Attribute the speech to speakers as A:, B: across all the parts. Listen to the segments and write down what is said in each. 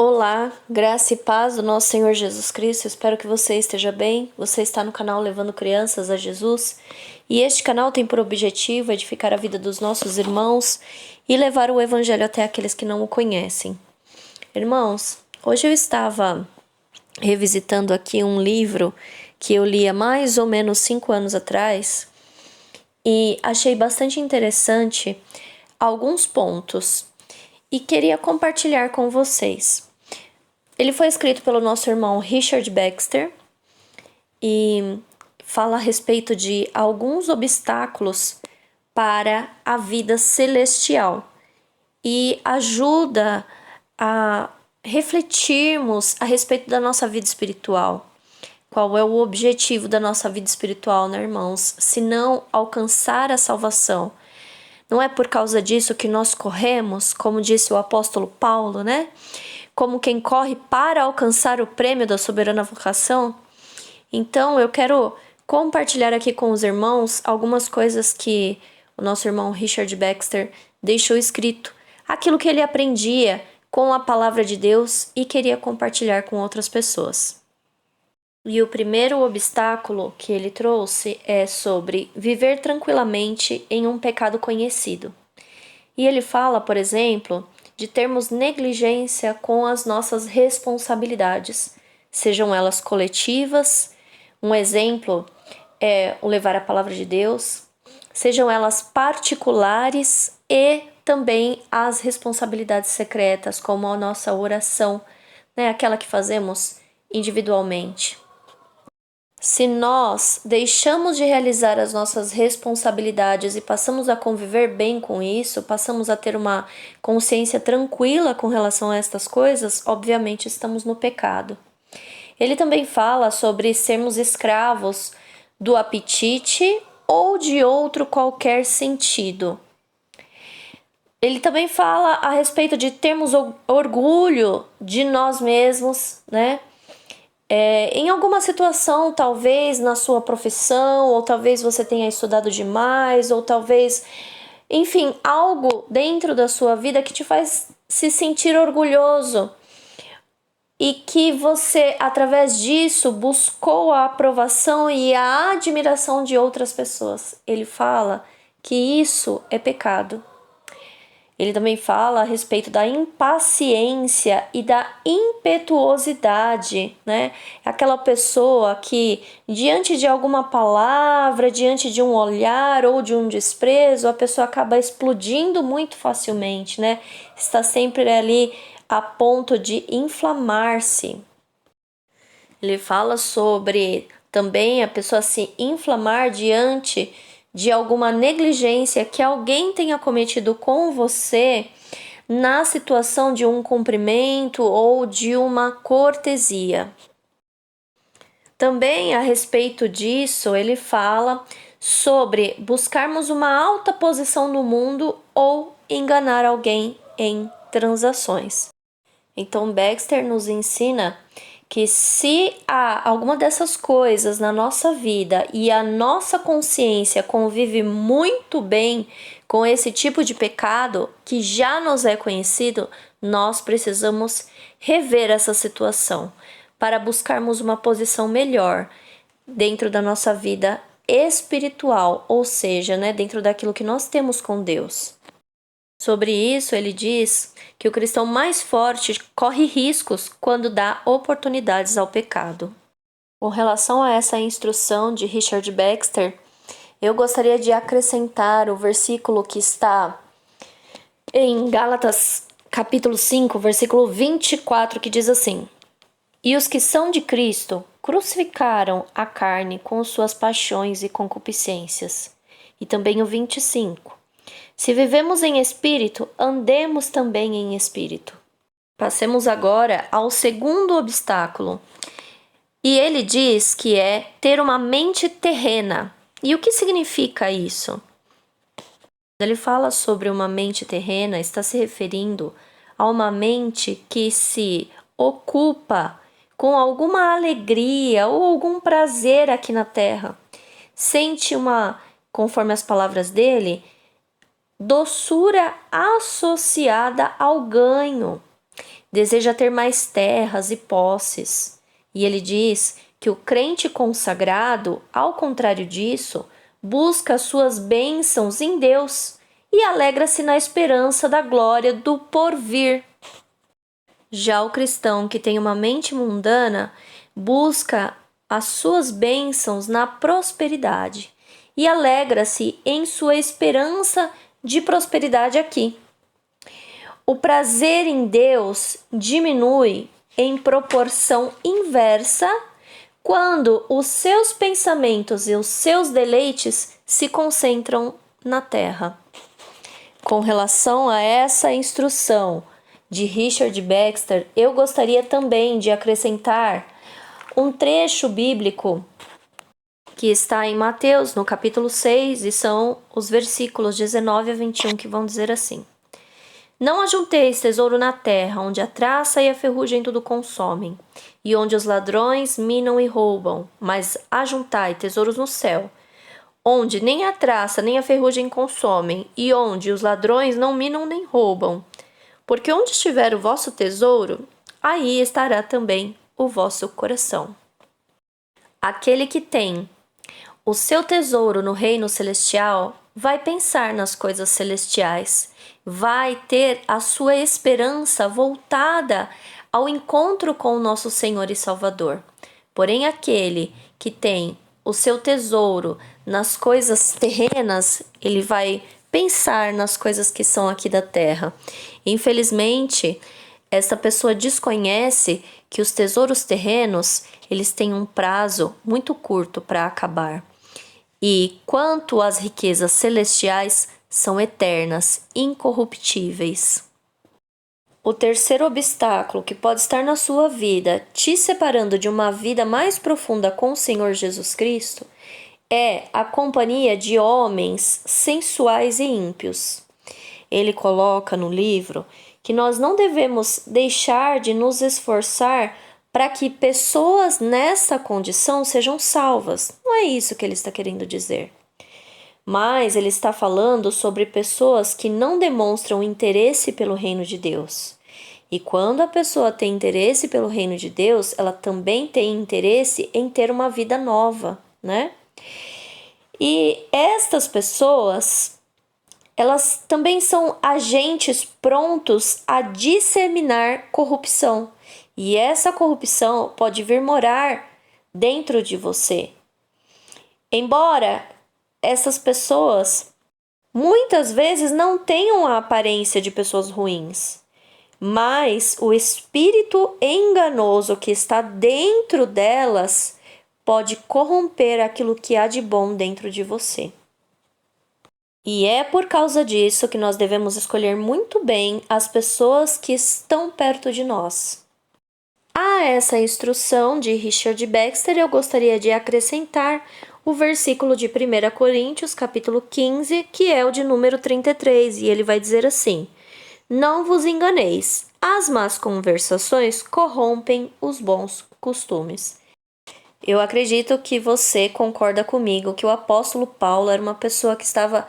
A: Olá, graça e paz do nosso Senhor Jesus Cristo. Espero que você esteja bem. Você está no canal Levando Crianças a Jesus. E este canal tem por objetivo edificar a vida dos nossos irmãos e levar o Evangelho até aqueles que não o conhecem. Irmãos, hoje eu estava revisitando aqui um livro que eu li há mais ou menos 5 anos atrás e achei bastante interessante alguns pontos e queria compartilhar com vocês. Ele foi escrito pelo nosso irmão Richard Baxter e fala a respeito de alguns obstáculos para a vida celestial e ajuda a refletirmos a respeito da nossa vida espiritual. Qual é o objetivo da nossa vida espiritual, né, irmãos? Se não alcançar a salvação. Não é por causa disso que nós corremos, como disse o apóstolo Paulo, né? Como quem corre para alcançar o prêmio da soberana vocação. Então eu quero compartilhar aqui com os irmãos algumas coisas que o nosso irmão Richard Baxter deixou escrito, aquilo que ele aprendia com a palavra de Deus e queria compartilhar com outras pessoas. E o primeiro obstáculo que ele trouxe é sobre viver tranquilamente em um pecado conhecido. E ele fala, por exemplo, de termos negligência com as nossas responsabilidades, sejam elas coletivas, um exemplo é o levar a palavra de Deus, sejam elas particulares e também as responsabilidades secretas, como a nossa oração, né, aquela que fazemos individualmente. Se nós deixamos de realizar as nossas responsabilidades e passamos a conviver bem com isso, passamos a ter uma consciência tranquila com relação a estas coisas, obviamente estamos no pecado. Ele também fala sobre sermos escravos do apetite ou de outro qualquer sentido. Ele também fala a respeito de termos orgulho de nós mesmos, né? Em alguma situação, talvez na sua profissão, ou talvez você tenha estudado demais, ou talvez, enfim, algo dentro da sua vida que te faz se sentir orgulhoso e que você, através disso, buscou a aprovação e a admiração de outras pessoas. Ele fala que isso é pecado. Ele também fala a respeito da impaciência e da impetuosidade, né? Aquela pessoa que, diante de alguma palavra, diante de um olhar ou de um desprezo, a pessoa acaba explodindo muito facilmente, né? Está sempre ali a ponto de inflamar-se. Ele fala sobre também a pessoa se inflamar diante de alguma negligência que alguém tenha cometido com você na situação de um cumprimento ou de uma cortesia. Também a respeito disso, ele fala sobre buscarmos uma alta posição no mundo ou enganar alguém em transações. Então, Baxter nos ensina que se há alguma dessas coisas na nossa vida e a nossa consciência convive muito bem com esse tipo de pecado que já nos é conhecido, nós precisamos rever essa situação para buscarmos uma posição melhor dentro da nossa vida espiritual, ou seja, né, dentro daquilo que nós temos com Deus. Sobre isso, ele diz que o cristão mais forte corre riscos quando dá oportunidades ao pecado. Com relação a essa instrução de Richard Baxter, eu gostaria de acrescentar o versículo que está em Gálatas capítulo 5, versículo 24, que diz assim: E os que são de Cristo crucificaram a carne com suas paixões e concupiscências. E também o 25. Se vivemos em espírito, andemos também em espírito. Passemos agora ao segundo obstáculo. E ele diz que é ter uma mente terrena. E o que significa isso? Ele fala sobre uma mente terrena, está se referindo a uma mente que se ocupa com alguma alegria ou algum prazer aqui na terra. Sente conforme as palavras dele, doçura associada ao ganho. deseja ter mais terras e posses. E ele diz que o crente consagrado, ao contrário disso, busca suas bênçãos em Deus e alegra-se na esperança da glória do porvir. Já o cristão que tem uma mente mundana busca as suas bênçãos na prosperidade e alegra-se em sua esperança de prosperidade aqui. O prazer em Deus diminui em proporção inversa quando os seus pensamentos e os seus deleites se concentram na terra. Com relação a essa instrução de Richard Baxter, eu gostaria também de acrescentar um trecho bíblico que está em Mateus, no capítulo 6, e são os versículos 19 a 21 que vão dizer assim: Não ajunteis tesouro na terra, onde a traça e a ferrugem tudo consomem, e onde os ladrões minam e roubam, mas ajuntai tesouros no céu, onde nem a traça nem a ferrugem consomem, e onde os ladrões não minam nem roubam. Porque onde estiver o vosso tesouro, aí estará também o vosso coração. Aquele que tem o seu tesouro no reino celestial vai pensar nas coisas celestiais, vai ter a sua esperança voltada ao encontro com o nosso Senhor e Salvador. Porém, aquele que tem o seu tesouro nas coisas terrenas, ele vai pensar nas coisas que são aqui da terra. Infelizmente, essa pessoa desconhece que os tesouros terrenos, eles têm um prazo muito curto para acabar. E quanto às riquezas celestiais, são eternas, incorruptíveis. O terceiro obstáculo que pode estar na sua vida, te separando de uma vida mais profunda com o Senhor Jesus Cristo, é a companhia de homens sensuais e ímpios. Ele coloca no livro que nós não devemos deixar de nos esforçar para que pessoas nessa condição sejam salvas. Não é isso que ele está querendo dizer. Mas ele está falando sobre pessoas que não demonstram interesse pelo reino de Deus. E quando a pessoa tem interesse pelo reino de Deus, ela também tem interesse em ter uma vida nova, né? E estas pessoas, elas também são agentes prontos a disseminar corrupção. E essa corrupção pode vir morar dentro de você. Embora essas pessoas muitas vezes não tenham a aparência de pessoas ruins, mas o espírito enganoso que está dentro delas pode corromper aquilo que há de bom dentro de você. E é por causa disso que nós devemos escolher muito bem as pessoas que estão perto de nós. A essa instrução de Richard Baxter, eu gostaria de acrescentar o versículo de 1 Coríntios, capítulo 15, que é o de número 33, e ele vai dizer assim: Não vos enganeis, as más conversações corrompem os bons costumes. Eu acredito que você concorda comigo que o apóstolo Paulo era uma pessoa que estava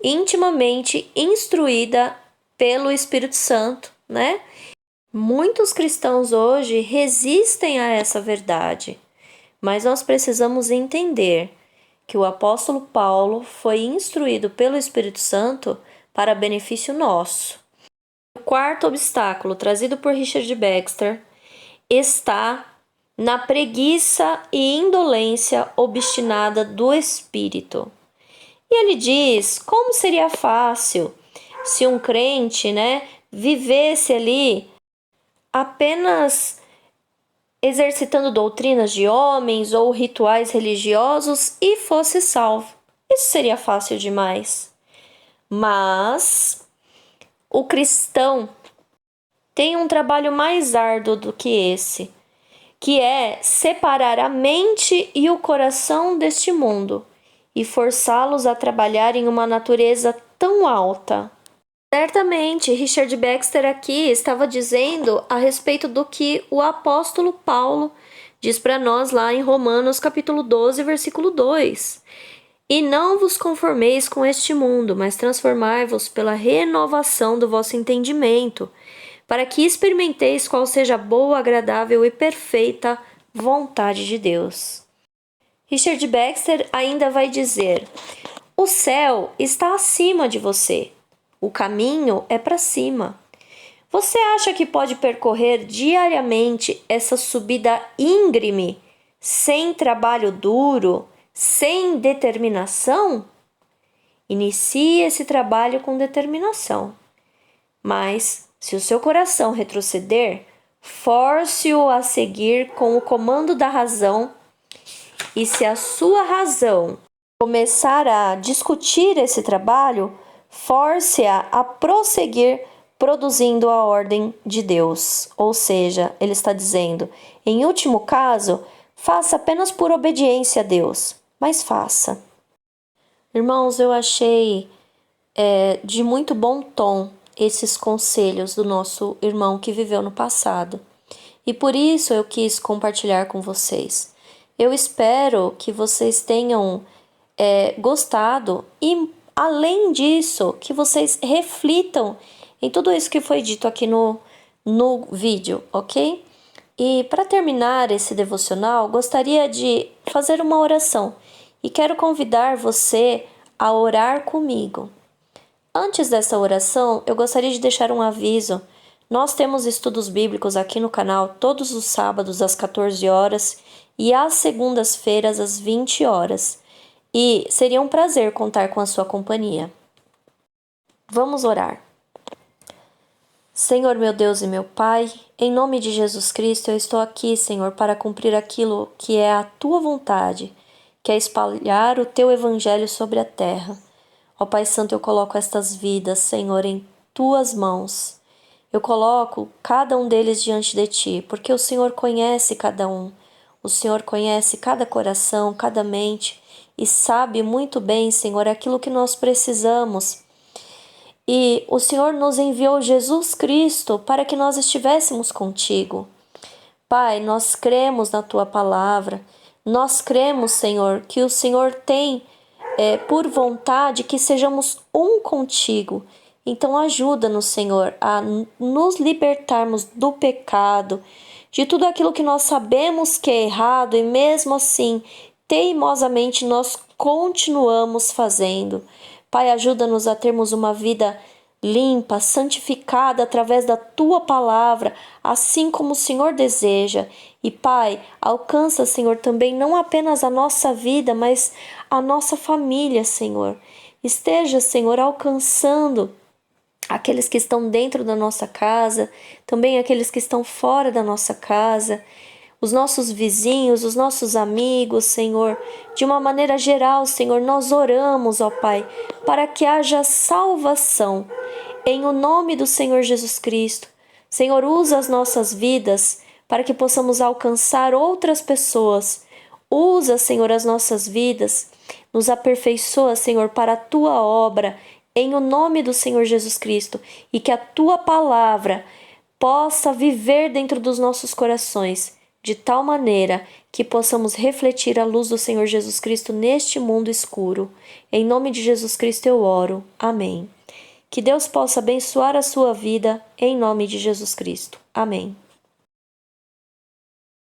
A: intimamente instruída pelo Espírito Santo, né? Muitos cristãos hoje resistem a essa verdade, mas nós precisamos entender que o apóstolo Paulo foi instruído pelo Espírito Santo para benefício nosso. O quarto obstáculo trazido por Richard Baxter está na preguiça e indolência obstinada do espírito. E ele diz como seria fácil se um crente, vivesse ali apenas exercitando doutrinas de homens ou rituais religiosos e fosse salvo. Isso seria fácil demais. Mas o cristão tem um trabalho mais árduo do que esse, que é separar a mente e o coração deste mundo e forçá-los a trabalhar em uma natureza tão alta. Certamente, Richard Baxter aqui estava dizendo a respeito do que o apóstolo Paulo diz para nós lá em Romanos capítulo 12, versículo 2. E não vos conformeis com este mundo, mas transformai-vos pela renovação do vosso entendimento, para que experimenteis qual seja a boa, agradável e perfeita vontade de Deus. Richard Baxter ainda vai dizer: o céu está acima de você. O caminho é para cima. Você acha que pode percorrer diariamente essa subida íngreme, sem trabalho duro, sem determinação? Inicie esse trabalho com determinação. Mas, se o seu coração retroceder, force-o a seguir com o comando da razão. E se a sua razão começar a discutir esse trabalho, force-a a prosseguir produzindo a ordem de Deus. Ou seja, ele está dizendo, em último caso, faça apenas por obediência a Deus, mas faça. Irmãos, eu achei de muito bom tom esses conselhos do nosso irmão que viveu no passado. E por isso eu quis compartilhar com vocês. Eu espero que vocês tenham gostado e, além disso, que vocês reflitam em tudo isso que foi dito aqui no vídeo, ok? E para terminar esse devocional, gostaria de fazer uma oração e quero convidar você a orar comigo. Antes dessa oração, eu gostaria de deixar um aviso. Nós temos estudos bíblicos aqui no canal todos os sábados às 14 horas e às segundas-feiras às 20 horas. E seria um prazer contar com a sua companhia. Vamos orar. Senhor meu Deus e meu Pai, em nome de Jesus Cristo, eu estou aqui, Senhor, para cumprir aquilo que é a Tua vontade, que é espalhar o Teu Evangelho sobre a terra. Ó Pai Santo, eu coloco estas vidas, Senhor, em Tuas mãos. Eu coloco cada um deles diante de Ti, porque o Senhor conhece cada um. O Senhor conhece cada coração, cada mente e sabe muito bem, Senhor, aquilo que nós precisamos. E o Senhor nos enviou Jesus Cristo para que nós estivéssemos contigo. Pai, nós cremos na Tua palavra. Nós cremos, Senhor, que o Senhor tem por vontade que sejamos um contigo. Então ajuda-nos, Senhor, a nos libertarmos do pecado, de tudo aquilo que nós sabemos que é errado e mesmo assim, teimosamente, nós continuamos fazendo. Pai, ajuda-nos a termos uma vida limpa, santificada através da Tua palavra, assim como o Senhor deseja. E Pai, alcança, Senhor, também não apenas a nossa vida, mas a nossa família, Senhor. Esteja, Senhor, alcançando aqueles que estão dentro da nossa casa, também aqueles que estão fora da nossa casa, os nossos vizinhos, os nossos amigos, Senhor. De uma maneira geral, Senhor, nós oramos, ó Pai, para que haja salvação. Em o nome do Senhor Jesus Cristo. Senhor, usa as nossas vidas para que possamos alcançar outras pessoas. Usa, Senhor, as nossas vidas. Nos aperfeiçoa, Senhor, para a Tua obra. Em o nome do Senhor Jesus Cristo. E que a Tua palavra possa viver dentro dos nossos corações, de tal maneira que possamos refletir a luz do Senhor Jesus Cristo neste mundo escuro. Em nome de Jesus Cristo eu oro. Amém. Que Deus possa abençoar a sua vida, em nome de Jesus Cristo. Amém.